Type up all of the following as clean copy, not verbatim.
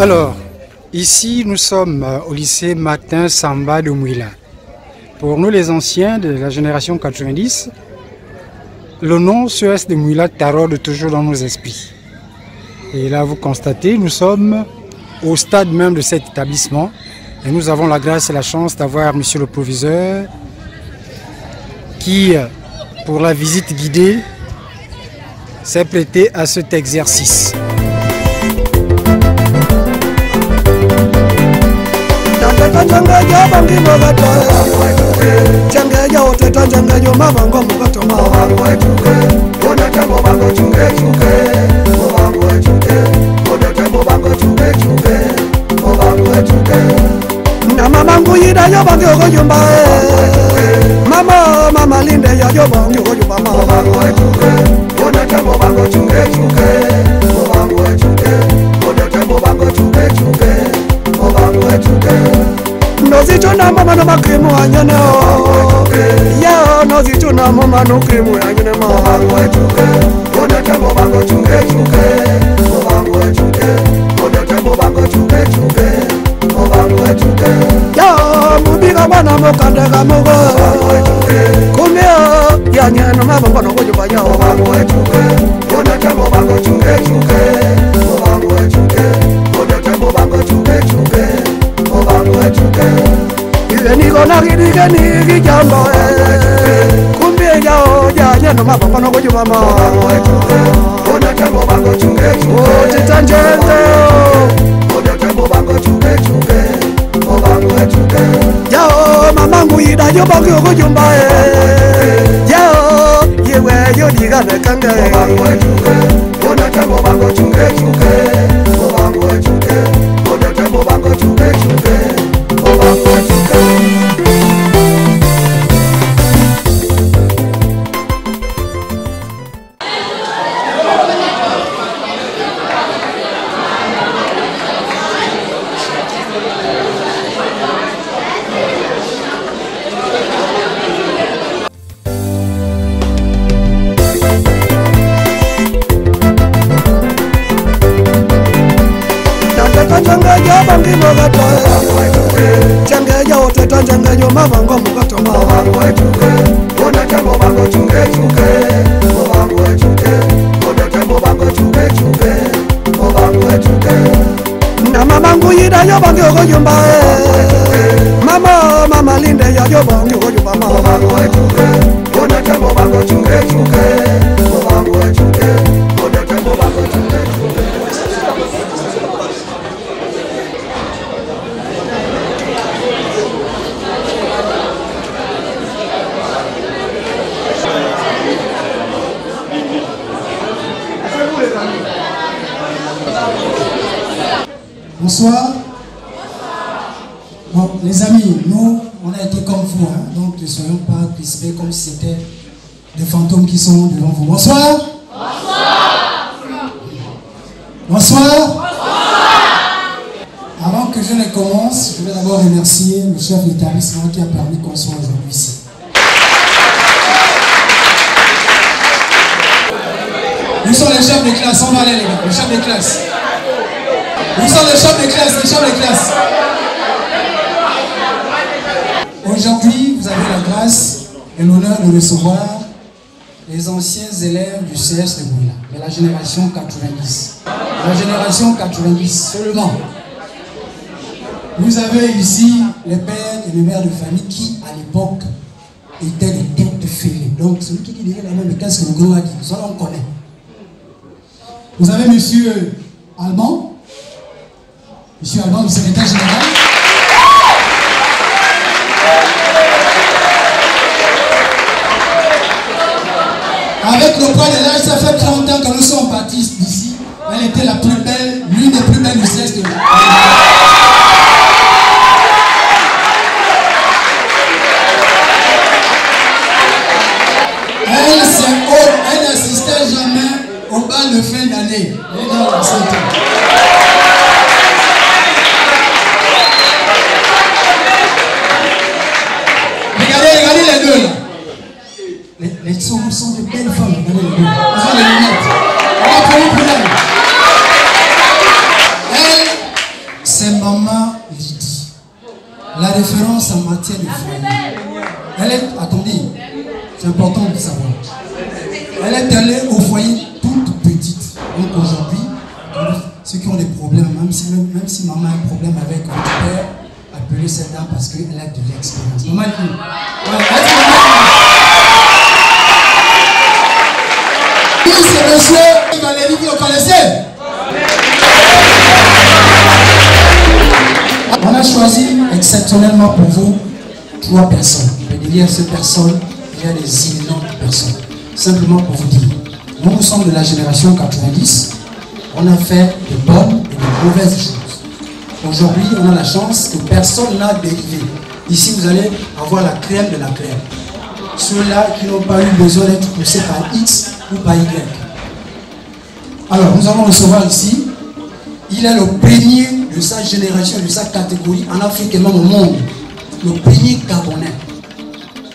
Alors, ici nous sommes au lycée Martin Samba de Mouila. Pour nous les anciens de la génération 90, le nom CES de Mouila taraude toujours dans nos esprits. Et là vous constatez, nous sommes au stade même de cet établissement et nous avons la grâce et la chance d'avoir monsieur le proviseur qui, pour la visite guidée, s'est prêté à cet exercice. Mama Linda ya yo bangu yo mama Nozituna mama no makimu anyone o ya nozituna mama no kimu anyone mama ona tambo bango chunge ya mubiga bana mokanda ga mogo kumeo ya nyana mama bana go jubanya o ona tambo bango chunge ona tambo bango chunge Ni gonna get it jambo kumbe jao janya no mama bana go jubama ona tambo bango chunge o titanjende ona tambo bango chunge Yao mama nguida yo bango go jumba Yao yewe yo diga na kanga ona tambo bango chunge ona tambo bango chunge Mama Linda ya yo bangu yo mama ona tambo bango chunge ona tambo bango chunge Bonsoir. Bon, les amis, nous, on a été comme vous, hein, donc ne soyons pas crispés comme si c'était des fantômes qui sont devant vous. Bonsoir. Bonsoir. Bonsoir. Avant que je ne commence, je vais d'abord remercier le chef d'établissement qui a permis qu'on soit aujourd'hui ici. Où sont les chefs de classe? On va aller les gars, les chefs de classe. Où sont les chefs de classe? Les chefs de classe. Aujourd'hui, vous avez la grâce et l'honneur de recevoir les anciens élèves du CS de Mouila, de la génération 90. La génération 90 seulement. Vous avez ici les pères et les mères de famille qui, à l'époque, étaient les têtes de félés. Donc, celui qui dirait la main, mais qu'est-ce que le gros a dit? Ça, on connaît. Vous avez monsieur Alban, monsieur Alban, le secrétaire général. Avec le poids de l'âge, ça fait 30 ans que nous sommes partis d'ici. Elle était la plus belle, l'une des plus belles du CS de Mouila. Elle n'assistait jamais au bal de fin d'année. Regardez les deux là. Les sont de belles femmes. Regardez les deux. Ils ont les lunettes. On va prendre pour elle. Elle est, attendez, c'est important de savoir. Elle est allée au foyer toute petite. Donc aujourd'hui, ceux qui ont des problèmes, même si maman a un problème avec votre père, appelez cette dame parce qu'elle a de l'expérience. Maman, c'est monsieur Valérie, vous le connaissez? On a choisi exceptionnellement pour vous 3 personnes. Mais derrière ces personnes, il y a des immenses personnes. Simplement pour vous dire, nous sommes de la génération 90, on a fait de bonnes et de mauvaises choses. Aujourd'hui, on a la chance que personne n'a dérivé. Ici, vous allez avoir la crème de la crème. Ceux-là qui n'ont pas eu besoin d'être poussés par X ou par Y. Alors, nous allons recevoir ici, il est le premier de sa génération, de sa catégorie en Afrique et même au monde. Le premier Gabonais.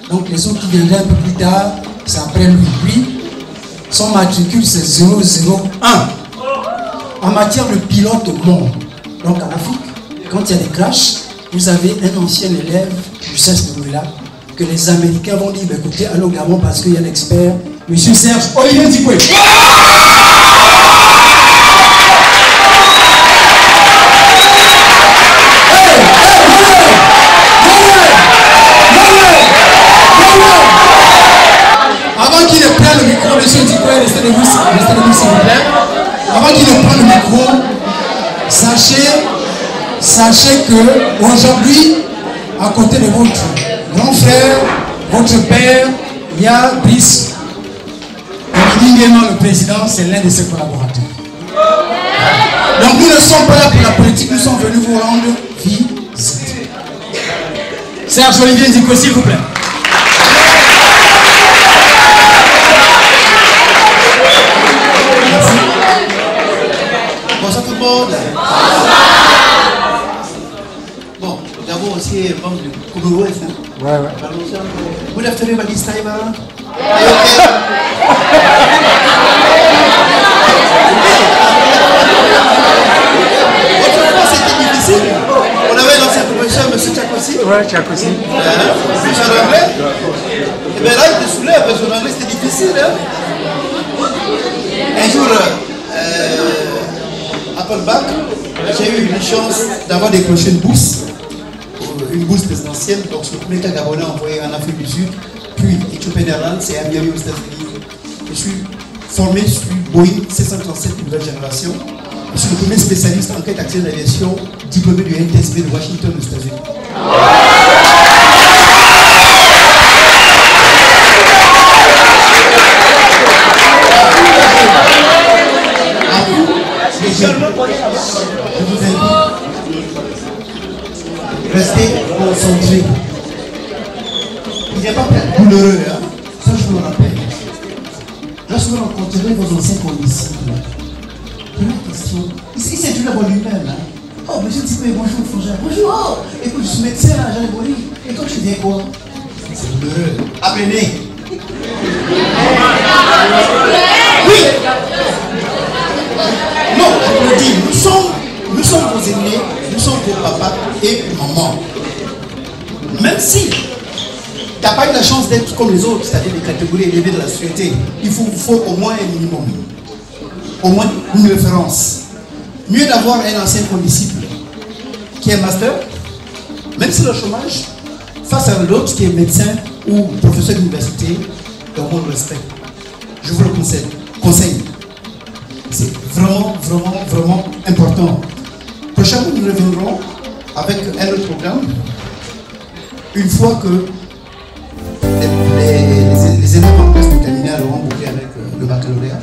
Donc les autres qui viendraient un peu plus tard, c'est après lui. Lui, son matricule c'est 001. En matière de pilote au monde. Donc en Afrique, quand il y a des crashs, vous avez un ancien élève du CES de Mouila que les Américains vont dire, écoutez, allez au Gabon parce qu'il y a l'expert, M. Serge Olivier Dikoué. Avant qu'il ne prenne le micro, monsieur Dikoué, restez debout s'il vous plaît. Avant qu'il ne prenne le micro, sachez que aujourd'hui, à côté de votre grand frère, votre père, il y a Brice. Le président, c'est l'un de ses collaborateurs. Donc nous ne sommes pas là pour la politique, nous sommes venus vous rendre visite. Serge Olivier Dikoué, s'il vous plaît. Merci. Bonsoir tout le monde. Bon, d'abord aussi, membre du Koumourouef. Ouais. Good afternoon, Maggie Steimer. Autrefois, c'était difficile. On avait l'ancien professeur, M. Tchakossi. Ouais, Tchakossi. Monsieur l'anglais. Et bien là, il te soulève, parce que l'anglais, c'était difficile. Hein? Un jour, à Paul-Bac, j'ai eu une chance d'avoir décroché une bourse présidentielle. Donc, c'est le premier cas gabonais envoyé en Afrique du Sud, puis Ethiopian Airlines et à Miami aux États-Unis. Je suis formé sur Boeing 737 de nouvelle génération. Je suis le premier spécialiste en enquête accident d'aviation diplômé du NTSB de Washington aux États-Unis. Je vous invite, restez concentrés. Il n'y a pas de douloureux, hein? Ça je vous le rappelle. Lorsque vous rencontrerez vos anciens condisciples, première question, ici c'est du labor lui-même. Hein? Oh, monsieur Dikoué, bonjour, frangin. Bonjour, oh, écoute, je suis médecin, j'en ai mouru. Et quand tu viens quoi? C'est douloureux. Apprenez. Oui. Non, je vous le dis, nous sommes vos aînés, nous sommes vos papas et maman. Même si tu n'as pas eu la chance d'être comme les autres, c'est-à-dire des catégories élevées de la société, il faut au moins un minimum, au moins une référence. Mieux d'avoir un ancien condisciple qui est master, même si le chômage, face à l'autre qui est médecin ou professeur d'université, dans mon respect. Je vous le conseille. C'est vraiment, vraiment, vraiment important. Prochainement, nous reviendrons avec un autre programme. Une fois que les élèves en classe de terminale auront bouclé avec le baccalauréat,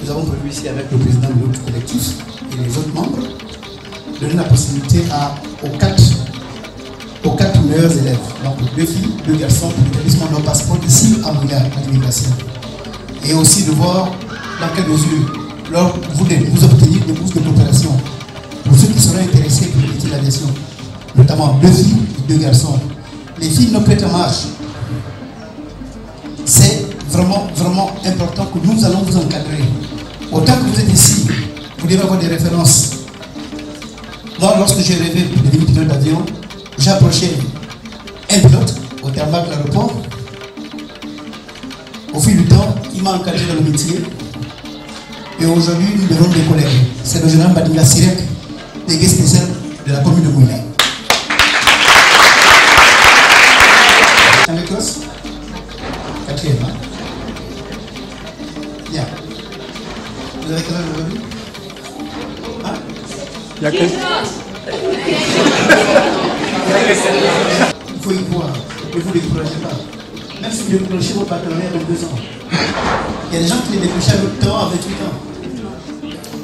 nous avons prévu ici avec le président de notre collectif et les autres membres de donner la possibilité aux quatre meilleurs élèves, donc 2 filles, 2 garçons, pour l'établissement de leur passeport ici à Mouila, à l'immigration. Et aussi de voir dans quelle mesure vous obtenir des bourses de coopération pour ceux qui seront intéressés pour le métier de l'aviation, notamment 2 filles et 2 garçons. Les filles ne prêtent en marche. C'est vraiment, vraiment important que nous allons vous encadrer. Autant que vous êtes ici, vous devez avoir des références. Moi, lorsque j'ai rêvé de devenir pilote d'avion, j'ai approché un pilote au tarmac de l'aéroport. Au fil du temps, il m'a encadré dans le métier. Et aujourd'hui, nous devons des collègues. C'est le général Badinga Sirek, délégué spécial de la commune de Mouila. En Écosse, 4e. Hein? Bien. Vous avez quel âge aujourd'hui? Hein? Il y a que... Il faut y croire. Ne vous découragez pas. Même si vous décrochez vos baccalauréat de 2 ans. Il y a des gens qui les décrochent à 8 ans, à 28 ans.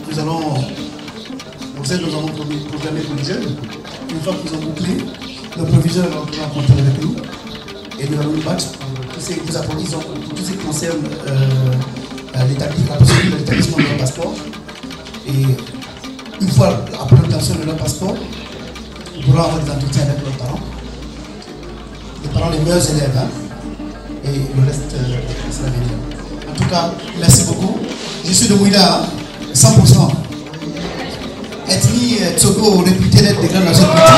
Nous allons programmer pour les jeunes. Une fois qu'ils ont bouclé, nos proviseurs vont rencontrer avec nous. Et nous allons nous battre pour tous ces qui concernent la procédure de l'établissement de leur passeport. Et une fois après l'obtention de leur passeport, nous pourrons avoir des entretiens avec leurs parents. Les parents les meilleurs élèves. Hein? Et le reste, c'est l'avenir. En tout cas, merci beaucoup. Je suis de Mouila, 100%. Ethnie Tsogo, réputée d'être des grandes nations culturelles.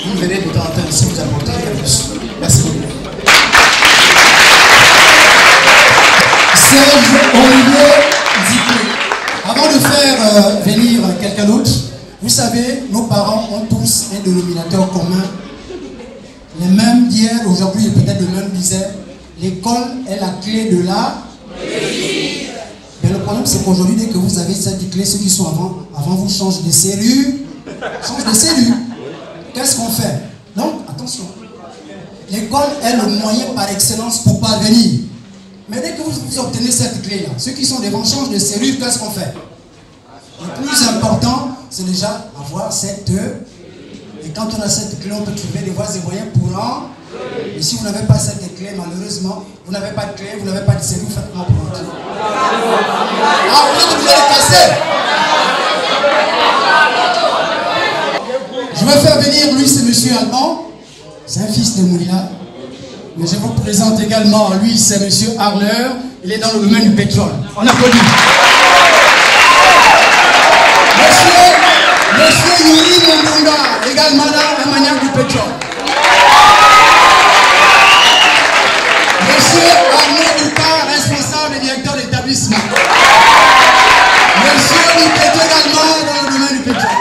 Vous venez de temps en temps ici vous apporter plus. Merci beaucoup. Serge Olivier Zipé. Avant de faire venir quelqu'un d'autre, vous savez, nos parents ont tous un dénominateur commun. Les mêmes d'hier, aujourd'hui et peut-être le même disaient, l'école est la clé de la réussite. Mais le problème c'est qu'aujourd'hui, dès que vous avez cette clé, ceux qui sont avant vous changent de cellule. Qu'est-ce qu'on fait? Donc, attention. L'école est le moyen par excellence pour parvenir. Mais dès que vous obtenez cette clé-là, ceux qui sont devant changent de cellule, qu'est-ce qu'on fait? Le plus important, c'est déjà avoir cette... Et quand on a cette clé, on peut trouver des voies et moyens pour en... Et si vous n'avez pas cette clé, malheureusement, vous n'avez pas de clé, vous n'avez pas de cellule, faites comment pour entrer. Ah, vous êtes obligé de casser. Je vais faire venir, lui, c'est monsieur Allemand. C'est un fils de Mouila. Mais je vous présente également, lui, c'est monsieur Harler. Il est dans le domaine du pétrole. On applaudit. Monsieur Yuri Mondonga, également dans la manière du pétrole. Monsieur Arnaud Dupas, responsable et directeur d'établissement. Monsieur Lipéto également dans le domaine du pétrole.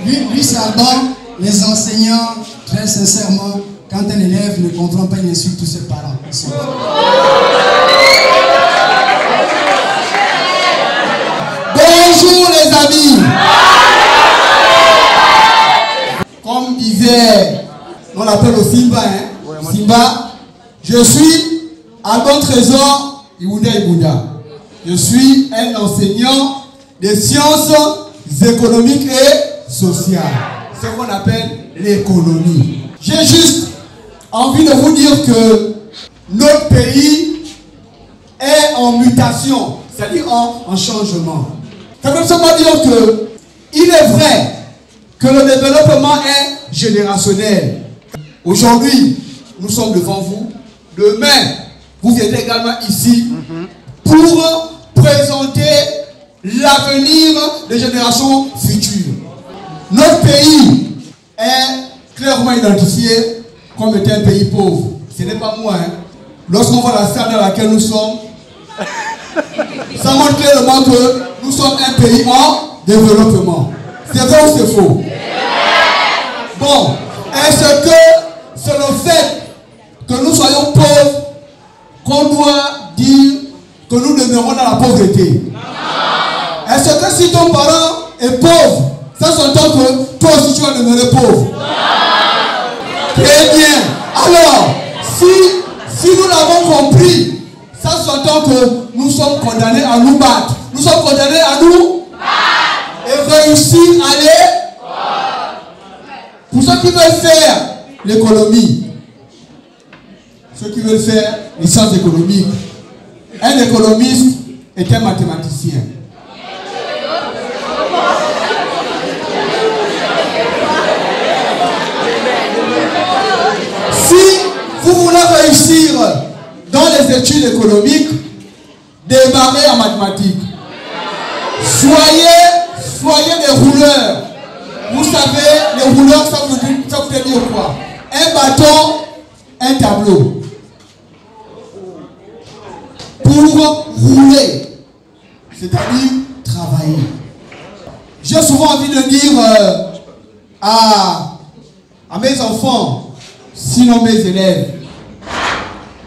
Lui c'est Alban, les enseignants, très sincèrement, quand un élève ne comprend pas, il insulte tous ses parents. Bonjour les amis. Comme disait, on l'appelle au Simba, hein? Simba, je suis Alban Trésor Ibunda. Je suis un enseignant des sciences économiques et sociales. Ce qu'on appelle l'économie. J'ai juste envie de vous dire que notre pays est en mutation, c'est-à-dire en changement. Ça veut seulement dire que il est vrai que le développement est générationnel. Aujourd'hui, nous sommes devant vous. Demain, vous viendrez également ici pour présenter l'avenir des générations futures. Notre pays est clairement identifié comme étant un pays pauvre. Ce n'est pas moi. Hein. Lorsqu'on voit la salle dans laquelle nous sommes, ça montre clairement que nous sommes un pays en développement. C'est vrai ou c'est faux? Bon, est-ce que c'est le fait que nous soyons pauvres qu'on doit dire que nous demeurons dans la pauvreté? Est-ce que si ton parent est pauvre, ça s'entend que toi aussi tu vas demeurer pauvre? Très bien. Alors, si nous l'avons compris, ça s'entend que nous sommes condamnés à nous battre. Nous sommes condamnés à nous battre et réussir à les... Pour ceux qui veulent faire l'économie, ceux qui veulent faire les sciences économiques, un économiste est un mathématicien. Si vous voulez réussir dans les études économiques, démarrez en mathématiques. mathématiques. Soyez des rouleurs. Vous savez, les rouleurs, ça vous fait dire quoi? Un bâton, un tableau. Pour rouler, c'est-à-dire travailler. J'ai souvent envie de dire à mes enfants, sinon mes élèves,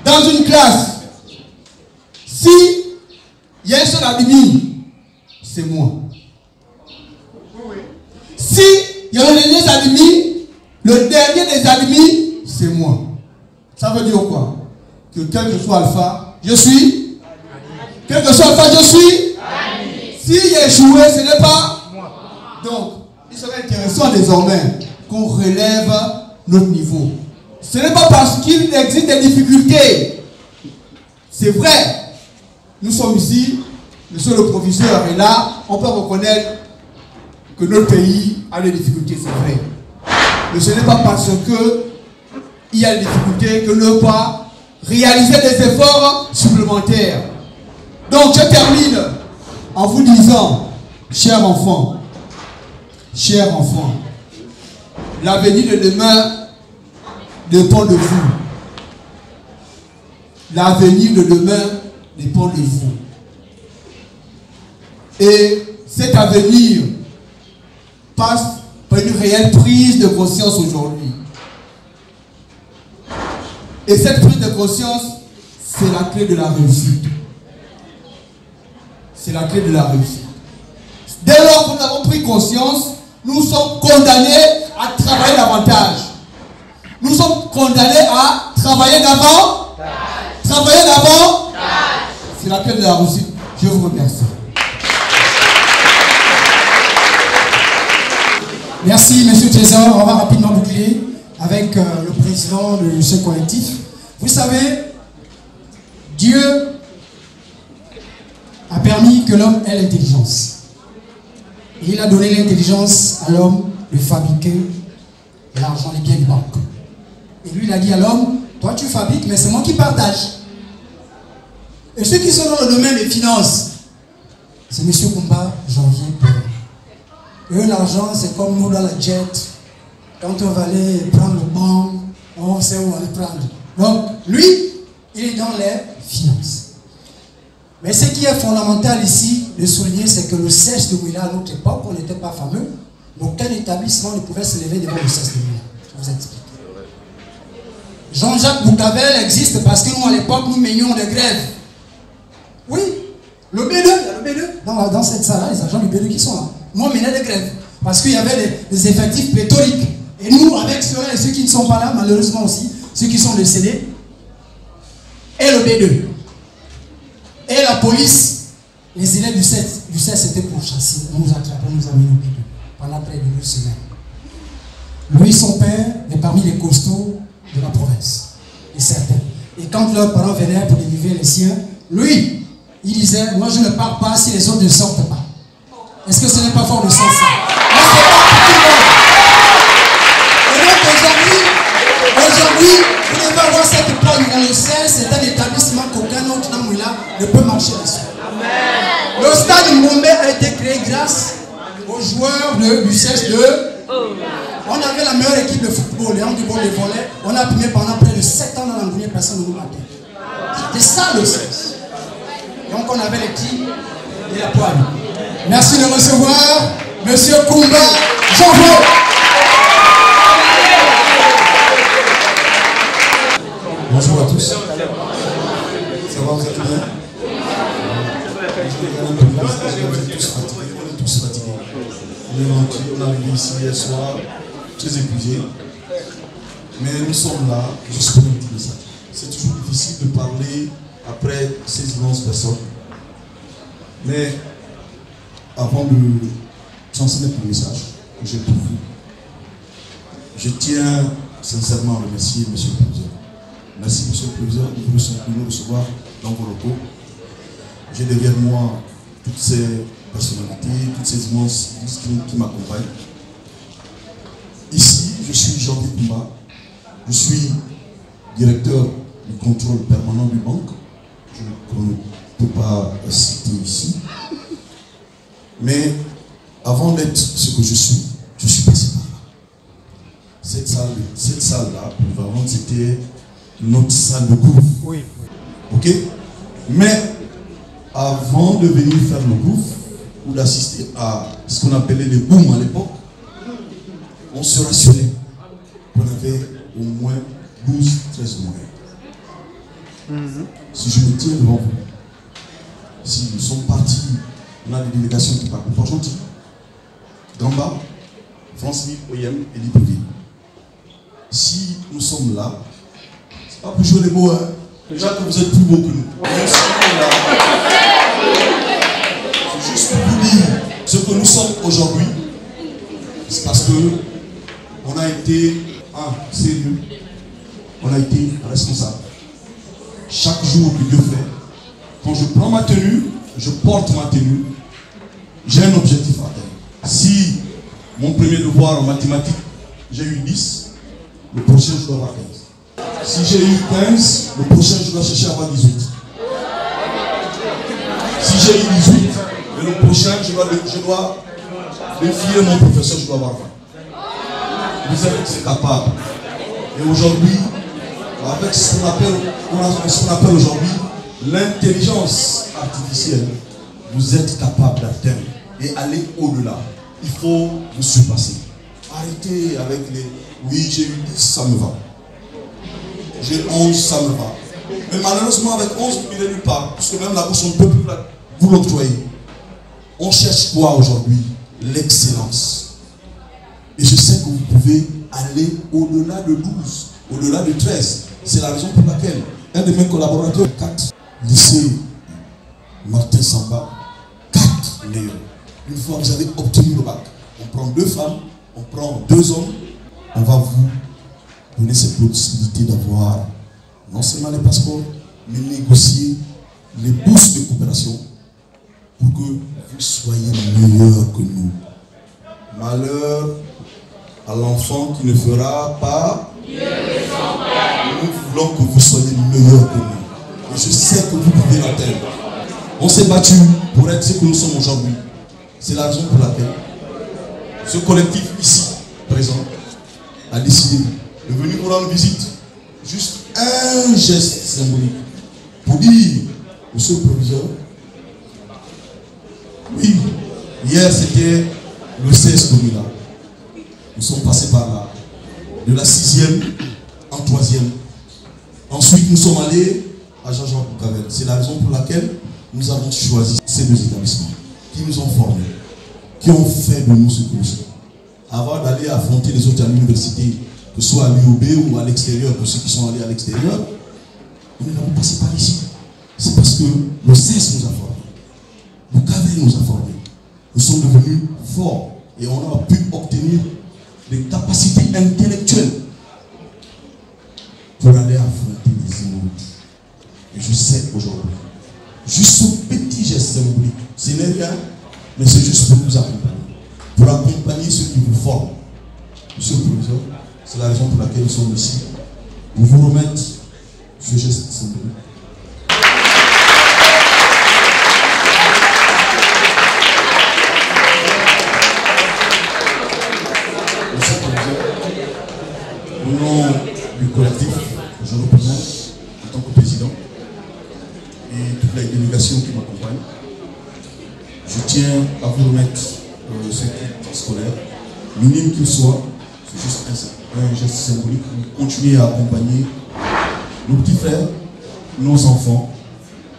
dans une classe, si il y a un seul admis, c'est moi. Si il y a le dernier des admis, c'est moi. Ça veut dire quoi? Que quel que soit alpha, je suis. Quel que soit alpha, je suis. Si j'ai échoué, ce n'est pas moi. Donc, il serait intéressant désormais qu'on relève notre niveau. Ce n'est pas parce qu'il existe des difficultés. C'est vrai. Nous sommes ici, monsieur le proviseur est là, on peut reconnaître que notre pays a des difficultés, c'est vrai. Mais ce n'est pas parce qu'il y a des difficultés que ne pas réaliser des efforts supplémentaires. Donc je termine en vous disant, chers enfants, l'avenir de demain dépend de vous. L'avenir de demain dépend de vous. Et cet avenir passe par une réelle prise de conscience aujourd'hui. Et cette prise de conscience, c'est la clé de la réussite. C'est la clé de la réussite. Dès lors que nous avons pris conscience, nous sommes condamnés à travailler davantage. Nous sommes condamnés à travailler davantage. Travailler davantage. C'est la clé de la réussite. Je vous remercie. Merci, monsieur Trésor. On va rapidement boucler avec le président de ce collectif. Vous savez, Dieu a permis que l'homme ait l'intelligence. Et il a donné l'intelligence à l'homme de fabriquer l'argent, les biens de banque. Et lui, il a dit à l'homme, toi tu fabriques, mais c'est moi qui partage. Et ceux qui sont dans le domaine des finances, c'est monsieur Kumba, Janvier, Père. Eux, l'argent, c'est comme nous dans la jet. Quand on va aller prendre le banc, on sait où on va le prendre. Donc, lui, il est dans les finances. Mais ce qui est fondamental ici de souligner, c'est que le CES de Mouila, à notre époque, on n'était pas fameux. Aucun établissement ne pouvait se lever devant le CES de Mouila. Je vous explique. Jean-Jacques Boucavel existe parce que nous, à l'époque, nous menions des grèves. Oui, le B2, il y a le B2. Dans cette salle-là, les agents du B2 qui sont là. Nous, on menait des grèves. Parce qu'il y avait des effectifs pléthoriques. Et nous, avec ceux et ceux qui ne sont pas là, malheureusement aussi, ceux qui sont décédés, et le B2. Et la police, les élèves du CES étaient pourchassés. On nous attrapait, on nous a mis au B2 pendant près de 2 semaines. Lui, son père, est parmi les costauds de la province. Et certains. Et quand leurs parents venaient pour délivrer les siens, lui, il disait, moi je ne pars pas si les autres ne sortent pas. Est-ce que ce n'est pas fort de sens ça? Et donc aujourd'hui, vous devez avoir cette poigne dans le CES, c'est un établissement qu'aucun autre dans Mouila ne peut marcher dessus. Le stade Mbombe a été créé grâce aux joueurs du CES 2. On avait la meilleure équipe de football, les handball, les volets. On a primé pendant près de 7 ans dans l'Angoulier, personne ne nous battait. C'était ça le CES. Donc on avait les petits et la poigne. Merci de recevoir monsieur Kumba Janvier. Bonjour à tous. Ça va, vous êtes bien? Vous êtes tous fatigués. On est arrivé ici hier soir, très épuisés. Mais nous sommes là juste pour un petit message. C'est toujours difficile de parler après ces immenses personnes. Mais avant de transmettre le message que j'ai pour vous, je tiens sincèrement à remercier M. le Président. Merci M. le Président de nous recevoir dans vos locaux. J'ai derrière moi toutes ces personnalités, toutes ces immenses qui m'accompagnent. Ici, je suis Janvier Kumba, je suis directeur du contrôle permanent du banque. ne peux pas citer ici. Mais avant d'être ce que je suis passé par là. Cette salle-là, vraiment, c'était notre salle de cours. Oui. Ok? Mais avant de venir faire le groupe ou d'assister à ce qu'on appelait les booms à l'époque, on se rassurait qu'on avait au moins 12, 13 moyens. Si je me tiens devant vous, si nous sommes partis, on a des délégations qui partent pour Gentil, Gamba, France-Ville, Oyem et Libreville. Si nous sommes là, c'est pas pour jouer les mots, hein. Déjà que vous êtes plus beaux que nous. C'est juste pour vous dire ce que nous sommes aujourd'hui. C'est parce que on a été sérieux, on a été responsable. Chaque jour que Dieu fait, quand je prends ma tenue, je porte ma tenue, j'ai un objectif à atteindre. Si mon premier devoir en mathématiques, j'ai eu 10, le prochain je dois avoir 15. Si j'ai eu 15, le prochain je dois chercher à avoir 18. Si j'ai eu 18, et le prochain je dois défier mon professeur, je dois avoir 20. Vous êtes capable. Et aujourd'hui, avec ce qu'on appelle aujourd'hui l'intelligence artificielle, vous êtes capable d'atteindre et aller au-delà. Il faut vous surpasser. Arrêtez avec les oui, j'ai eu 10, ça me va. J'ai 11, ça me va. Mais malheureusement, avec 11, vous n'irez nulle part. Parce que même la bouche, on ne peut plus vous l'octroyer. On cherche quoi aujourd'hui? L'excellence. Et je sais que vous pouvez aller au-delà de 12, au-delà de 13. C'est la raison pour laquelle un de mes collaborateurs, 4, lycée Martin Samba, 4 Léon. Une fois que vous avez obtenu le bac, on prend 2 femmes, on prend 2 hommes, on va vous donner cette possibilité d'avoir non seulement les passeports, mais négocier les bourses de coopération pour que vous soyez meilleurs que nous. Malheur à l'enfant qui ne fera pas. Nous voulons que vous soyez meilleurs que nous. Et je sais que vous pouvez l'atteindre. On s'est battu pour être ce que nous sommes aujourd'hui. C'est la raison pour laquelle ce collectif ici, présent, a décidé de venir nous rendre visite. Juste un geste symbolique pour dire, monsieur le proviseur, oui, hier c'était le 16 Comila. Nous sommes passés par là, de la 6e en 3e. Ensuite, nous sommes allés à Jean-Jean Boucavel. C'est la raison pour laquelle nous avons choisi ces 2 établissements qui nous ont formés, qui ont fait de nous ce que nous sommes. Avant d'aller affronter les autres à l'université, que ce soit à l'UOB ou à l'extérieur, pour ceux qui sont allés à l'extérieur, nous n'avons passé par ici. C'est parce que le CES nous a formés. Le Boucavel nous a formés. Nous sommes devenus forts et on a pu obtenir des capacités intellectuelles pour aller affronter les émeutes. Et je sais aujourd'hui, juste ce petit geste symbolique, ce n'est rien, mais c'est juste pour nous accompagner. Pour accompagner ceux qui vous forment. Monsieur le professeur, c'est la raison pour laquelle nous sommes ici. Pour vous remettre ce geste symbolique. Monsieur le professeur, au nom du collectif que je représente en tant que président et toutes les délégations qui m'accompagnent, je tiens à vous remettre ce kit scolaire, minime qu'il soit, c'est juste un geste symbolique pour continuer à accompagner nos petits frères, nos enfants,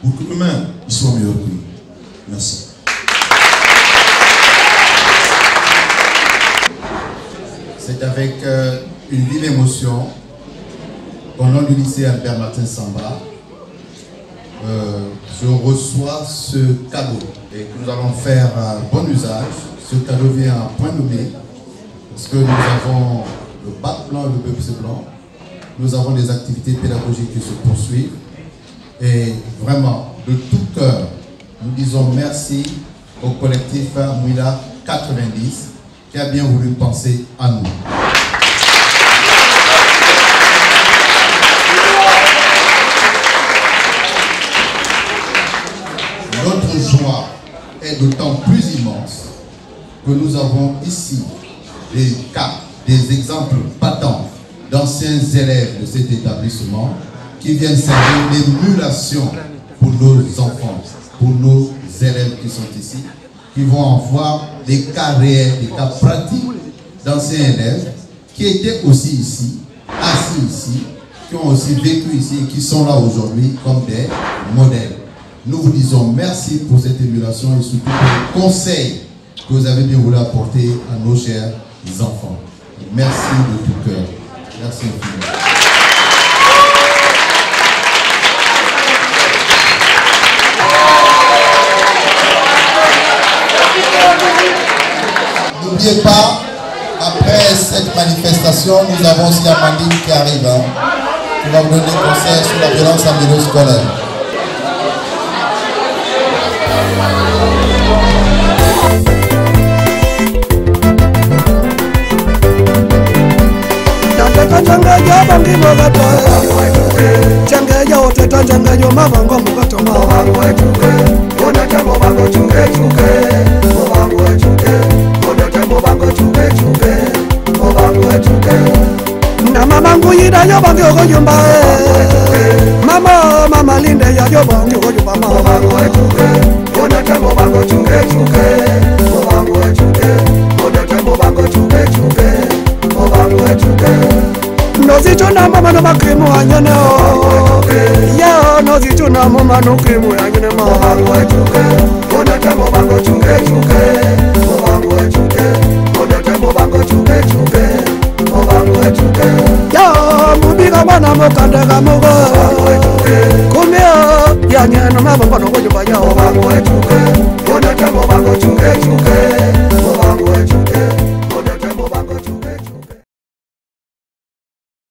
pour que eux-mêmes soient meilleurs que nous. Merci. C'est avec une vive émotion, au nom du lycée Albert Martin Samba, je reçois ce cadeau et que nous allons faire bon usage. Ce cadeau vient à point nommé parce que nous avons le bac blanc et le BEPC blanc. Nous avons des activités pédagogiques qui se poursuivent et vraiment, de tout cœur, nous disons merci au collectif Mouila 90 qui a bien voulu penser à nous. est d'autant plus immense que nous avons ici des cas, des exemples patents d'anciens élèves de cet établissement qui viennent servir d'émulation pour nos enfants, pour nos élèves qui sont ici, qui vont en voir des cas réels, des cas pratiques d'anciens élèves qui étaient aussi ici, assis ici, qui ont aussi vécu ici et qui sont là aujourd'hui comme des modèles. Nous vous disons merci pour cette émulation et surtout pour le conseil que vous avez bien voulu apporter à nos chers enfants. Merci de tout cœur. Merci infiniment. N'oubliez pas, après cette manifestation, nous avons aussi Amandine qui arrive, qui va vous donner des conseils sur la violence en milieu scolaire. Mama Linda ya yo bangi go juba mama ona tembo bango chuke chuke o bango chuke ona tembo bango chuke chuke o bango chuke no zichuna mama no makrimu anyone o ya no zichuna mama no krimu anyone mama bango chuke ona tembo bango chuke chuke o bango chuke ona tembo bango chuke chuke o bango chuke ya mubiga bana mokandega mogo kumio ya nyano maboko no go juba ya o bango chuke ona tembo bango chuke chuke